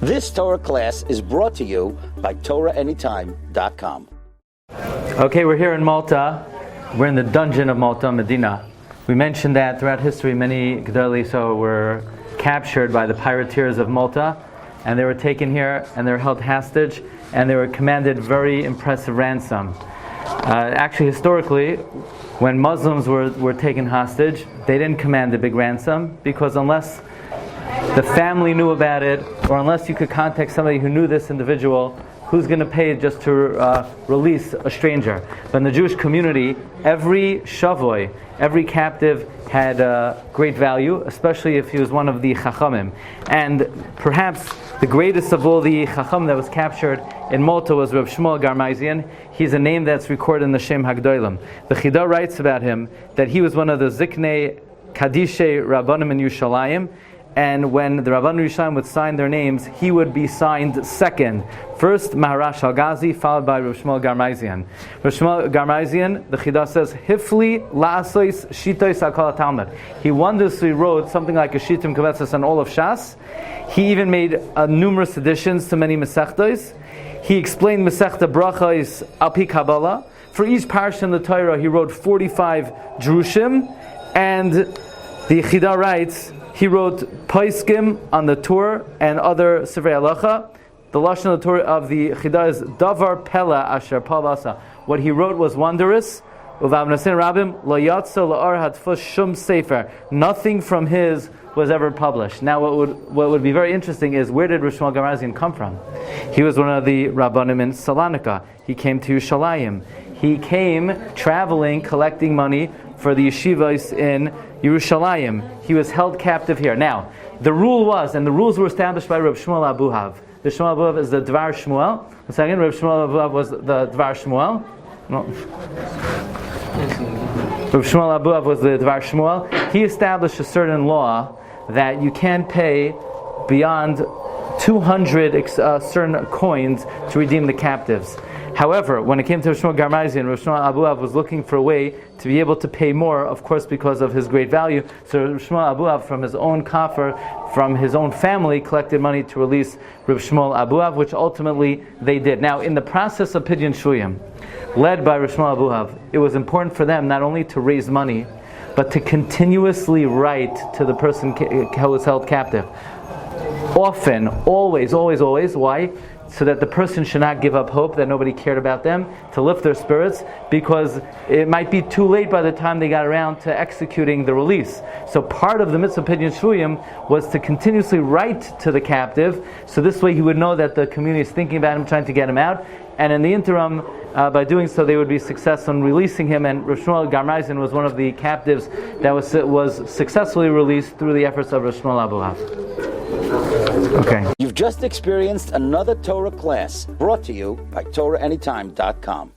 This Torah class is brought to you by TorahAnytime.com. Okay, we're here in Malta. We're in the dungeon of Malta, Medina. We mentioned that throughout history, many Gedolei so were captured by the pirateers of Malta, and they were taken here and they were held hostage, and they were commanded very impressive ransom. Actually, historically, when Muslims were taken hostage, they didn't command a big ransom, because unless the family knew about it, or unless you could contact somebody who knew this individual, who's going to pay just to release a stranger? But in the Jewish community, every shavoi, every captive had great value, especially if he was one of the chachamim. And perhaps the greatest of all the chacham that was captured in Malta was Rabbi Shmuel Garmezian. He's a name that's recorded in the Shem Hagdolim. The Chida writes about him that he was one of the Ziknei Kadishe Rabbanim in Yerushalayim, and when the Rabbanim Yerushalayim would sign their names, he would be signed second. First, Maharash Al-Ghazi, followed by Rabbi Shmuel Garmezian. Rabbi Shmuel Garmezian, the Chida says, Hifli la'asois shitois hakol Talmud. He wondrously wrote something like a Shiurim Kavetzas on all of Shas. He even made numerous additions to many Masechtos. He explained Masechta Brachos Alpi Kabbalah. For each Parsha in the Torah, he wrote 45 Drushim, and the Chida writes, he wrote Paiskim on the Torah and other Sevrei Halacha. The lashon of the Torah of the Chida is Davar Pela Asher Palasa. What he wrote was wondrous. Nothing from his was ever published. Now, what would be very interesting is, where did Rabbi Shmuel Garmezian come from? He was one of the Rabbanim in Salonika. He came to Yerushalayim. He came traveling, collecting money for the yeshivas in Yerushalayim. He was held captive here. Now, the rule was, and the rules were established by Rabbi Shmuel Abuhav. The Shmuel Abuhav is the Dvar Shmuel. The second, Rabbi Shmuel Abuhav was the Dvar Shmuel. No. Rabbi Shmuel Abuhav was the Dvar Shmuel. He established a certain law that you can't pay beyond 200 certain coins to redeem the captives. However, when it came to Rabbi Shmuel Garmezian, Rabbi Shmuel Abuhav was looking for a way to be able to pay more, of course, because of his great value. So Rabbi Shmuel Abuhav, from his own kafir, from his own family, collected money to release Rabbi Shmuel Abuhav, which ultimately they did. Now, in the process of Pidyon Shuyim, led by Rabbi Shmuel Abuhav, it was important for them not only to raise money, but to continuously write to the person who was held captive. Often, always. Why? So that the person should not give up hope, that nobody cared about them, to lift their spirits, because it might be too late by the time they got around to executing the release. So part of the mitzvah Pidyon Shuyim was to continuously write to the captive, so this way he would know that the community is thinking about him, trying to get him out, and in the interim, by doing so, they would be successful in releasing him. And Rabbi Shmuel Garmezian was one of the captives that was successfully released through the efforts of Rabbi Shmuel Abuhav. Okay. You've just experienced another Torah class brought to you by TorahAnytime.com.